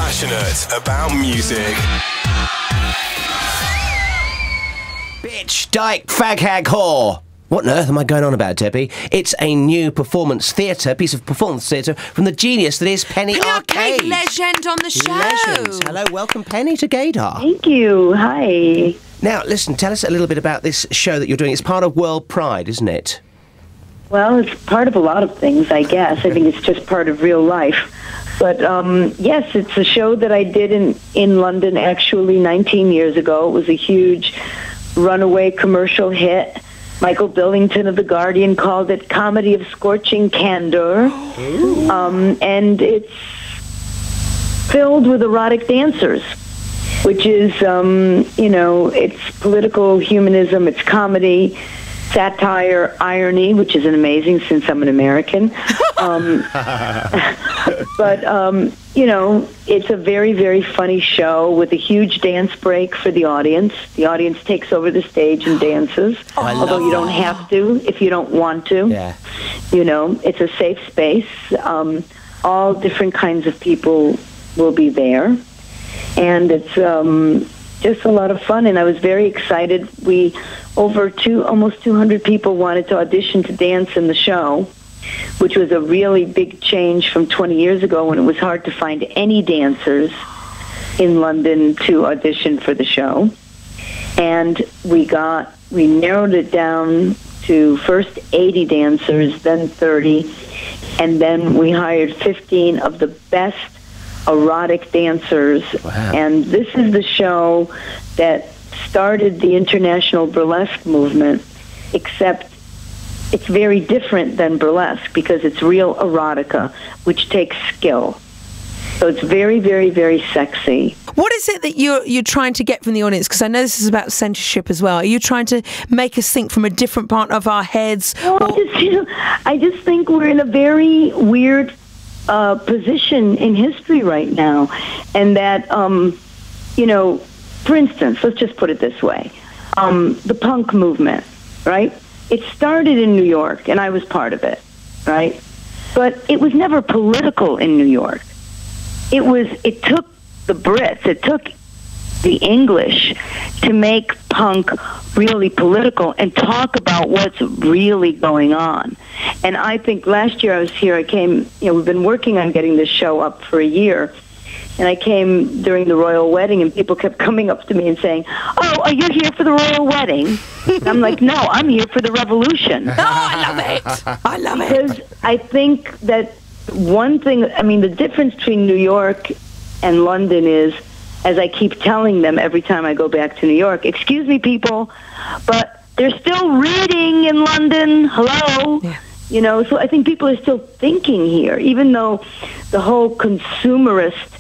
Passionate about music. Bitch, dyke, fag, hag, whore. What on earth am I going on about, Debbie? It's a new piece of performance theatre from the genius that is Penny Arcade. Legend on the show. Legend. Hello, welcome, Penny, to Gaydar. Thank you. Hi. Now, listen, tell us a little bit about this show that you're doing. It's part of World Pride, isn't it? Well, it's part of a lot of things, I guess. I think it's just part of real life. But, yes, it's a show that I did in London, actually, 19 years ago. It was a huge runaway commercial hit. Michael Billington of The Guardian called it Comedy of Scorching Candor. And it's filled with erotic dancers, which is, it's political humanism, it's comedy, satire, irony, which is amazing since I'm an American. But, it's a very, very funny show with a huge dance break for the audience. The audience takes over the stage and dances, although you don't have to if you don't want to. Yeah. It's a safe space. All different kinds of people will be there. And it's just a lot of fun, and I was very excited. Almost 200 people wanted to audition to dance in the show, which was a really big change from 20 years ago when it was hard to find any dancers in London to audition for the show. And we narrowed it down to first 80 dancers, then 30, and then we hired 15 of the best erotic dancers. Wow. And this is the show that started the international burlesque movement, except it's very different than burlesque because it's real erotica, which takes skill. So it's very, very, very sexy. What is it that you're trying to get from the audience? Because I know this is about censorship as well. Are you trying to make us think from a different part of our heads? Well, I just think we're in a very weird position in history right now. And that, for instance, let's just put it this way. The punk movement, right? It started in New York, and I was part of it, right? But it was never political in New York. It took the Brits, it took the English to make punk really political and talk about what's really going on. And I think last year I was here, we've been working on getting this show up for a year, and I came during the royal wedding, and people kept coming up to me and saying, "Oh, are you here for the royal wedding?" And I'm like, "No, I'm here for the revolution." Oh, I love it. I love it. Because I think that one thing, the difference between New York and London is, as I keep telling them every time I go back to New York, excuse me, people, but they're still reading in London. Hello? Yeah. So I think people are still thinking here, even though the whole consumerist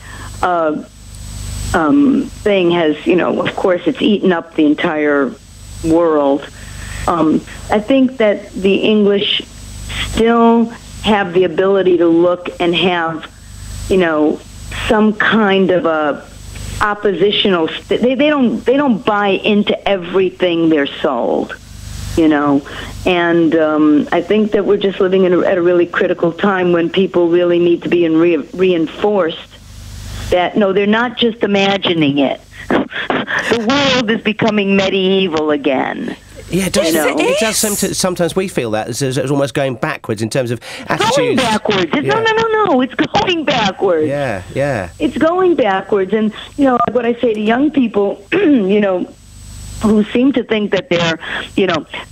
thing has, of course, it's eaten up the entire world. I think that the English still have the ability to look and have, some kind of a oppositional. They don't buy into everything they're sold, And I think that we're just living at a really critical time when people really need to be reinforced that no, they're not just imagining it. The world is becoming medieval again. Yeah, it does. Sometimes we feel that it's almost going backwards in terms of attitudes. Going backwards. No. It's going backwards. Yeah. It's going backwards. And, what I say to young people, who seem to think that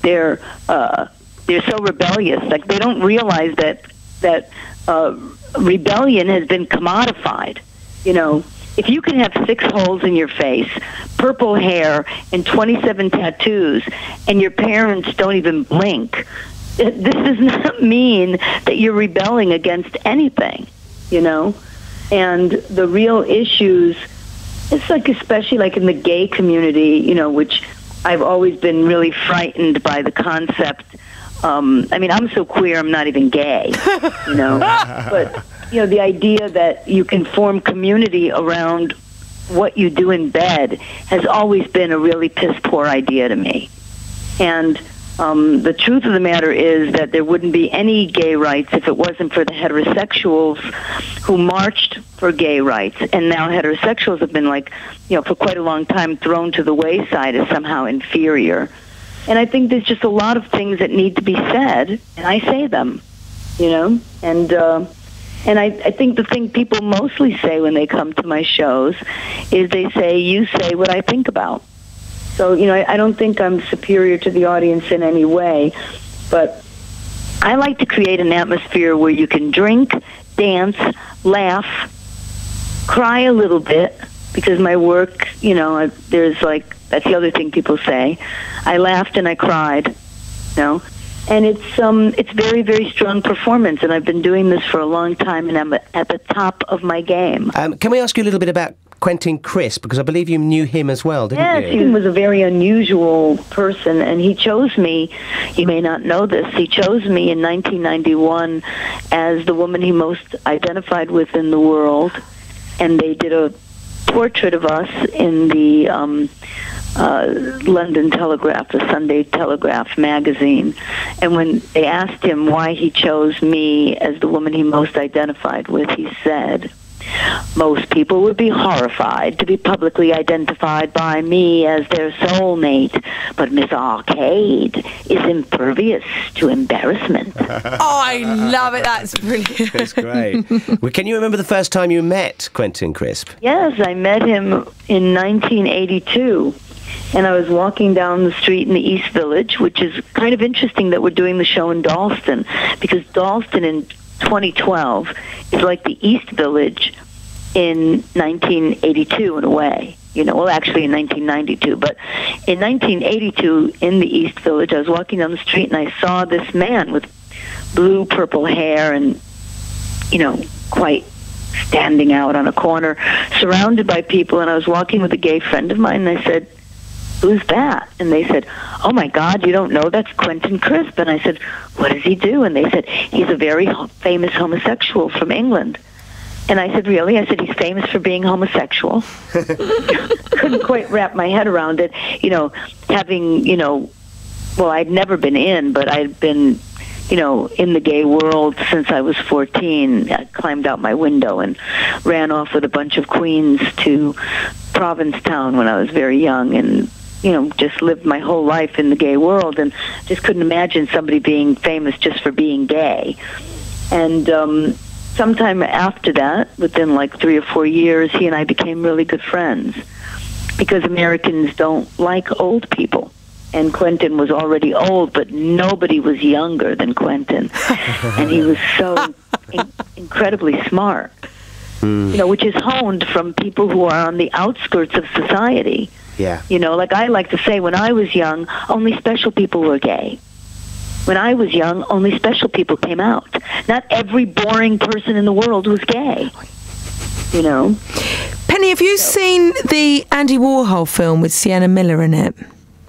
they're so rebellious. Like, they don't realize that rebellion has been commodified. If you can have 6 holes in your face, purple hair, and 27 tattoos, and your parents don't even blink, this does not mean that you're rebelling against anything, And the real issues, it's like, especially like in the gay community, which I've always been really frightened by the concept. I'm so queer, I'm not even gay, But, the idea that you can form community around what you do in bed has always been a really piss-poor idea to me. And The truth of the matter is that there wouldn't be any gay rights if it wasn't for the heterosexuals who marched for gay rights. And now heterosexuals have been, like, for quite a long time thrown to the wayside as somehow inferior. And I think there's just a lot of things that need to be said, and I say them, And I think the thing people mostly say when they come to my shows is they say, you say what I think about. So, I don't think I'm superior to the audience in any way, but I like to create an atmosphere where you can drink, dance, laugh, cry a little bit, because my work, there's that's the other thing people say. I laughed and I cried, And it's very, very strong performance, and I've been doing this for a long time, and I'm at the top of my game. Can we ask you a little bit about Quentin Crisp, because I believe you knew him as well, didn't you? Yes, he was a very unusual person, and he chose me. You may not know this. He chose me in 1991 as the woman he most identified with in the world, and they did a portrait of us in the London Telegraph, the Sunday Telegraph magazine. And when they asked him why he chose me as the woman he most identified with, he said, "Most people would be horrified to be publicly identified by me as their soulmate, but Miss Arcade is impervious to embarrassment." Oh, I love it. That's brilliant. That's great. Well, can you remember the first time you met Quentin Crisp? Yes, I met him in 1982. And I was walking down the street in the East Village, which is kind of interesting that we're doing the show in Dalston, because Dalston in 2012 is like the East Village in 1982 in a way. Well, actually in 1992. But in 1982 in the East Village, I was walking down the street and I saw this man with blue-purple hair and, quite standing out on a corner, surrounded by people. And I was walking with a gay friend of mine, and I said, "Who's that?" And they said, "Oh, my God, you don't know? That's Quentin Crisp." And I said, "What does he do?" And they said, "He's a very famous homosexual from England." And I said, "Really?" I said, "He's famous for being homosexual." Couldn't quite wrap my head around it. Having, well, I'd never been in, but I'd been, in the gay world since I was 14. I climbed out my window and ran off with a bunch of queens to Provincetown when I was very young, and just lived my whole life in the gay world, and just couldn't imagine somebody being famous just for being gay. And sometime after that, within like 3 or 4 years, he and I became really good friends, because Americans don't like old people. And Quentin was already old, but nobody was younger than Quentin. And he was so incredibly smart, which is honed from people who are on the outskirts of society. Yeah. Like I like to say, when I was young, only special people were gay. When I was young, only special people came out. Not every boring person in the world was gay. Penny, have you seen the Andy Warhol film with Sienna Miller in it?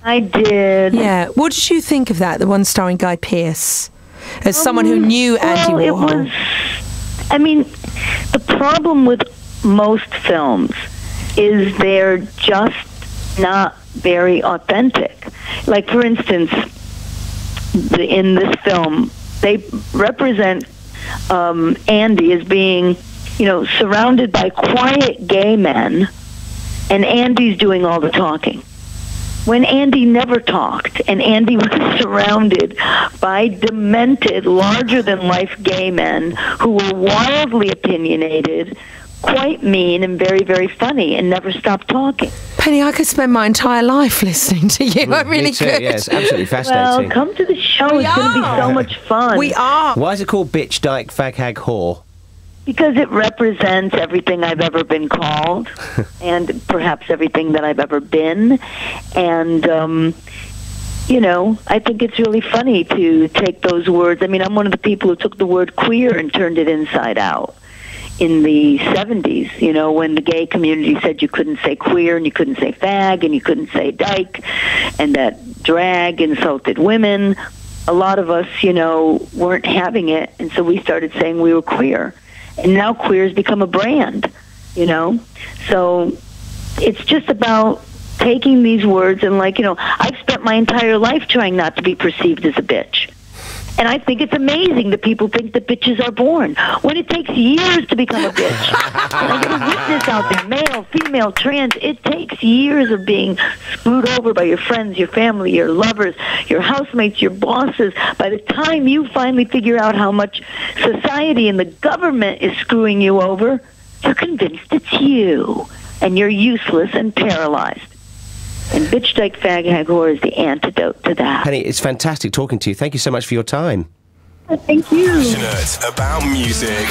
I did. Yeah. What did you think of that, the one starring Guy Pearce, as someone who knew Andy Warhol? The problem with most films is they're just not very authentic. Like, for instance, in this film, they represent Andy as being, surrounded by quiet gay men, and Andy's doing all the talking. When Andy never talked, and Andy was surrounded by demented, larger-than-life gay men who were wildly opinionated, quite mean, and very, very funny, and never stopped talking. Penny, I could spend my entire life listening to you. I really Me too, could. yes, absolutely fascinating. Well, come to the show. It's going to be so much fun. We are. Why is it called Bitch, Dyke, Fag, Hag, Whore? Because it represents everything I've ever been called, and perhaps everything that I've ever been. And, I think it's really funny to take those words. I'm one of the people who took the word queer and turned it inside out in the 70s, when the gay community said you couldn't say queer and you couldn't say fag and you couldn't say dyke, and that drag insulted women. A lot of us, weren't having it, and so we started saying we were queer. And now queer has become a brand, So it's just about taking these words and, like, you know, I've spent my entire life trying not to be perceived as a bitch. And I think it's amazing that people think that bitches are born when it takes years to become a bitch. And I get a witness out there, male, female, trans. It takes years of being screwed over by your friends, your family, your lovers, your housemates, your bosses. By the time you finally figure out how much society and the government is screwing you over, you're convinced it's you. And you're useless and paralyzed. And bitch, dyke, fag, hag, whore is the antidote to that. Penny, it's fantastic talking to you. Thank you so much for your time. Thank you. Passionate about music.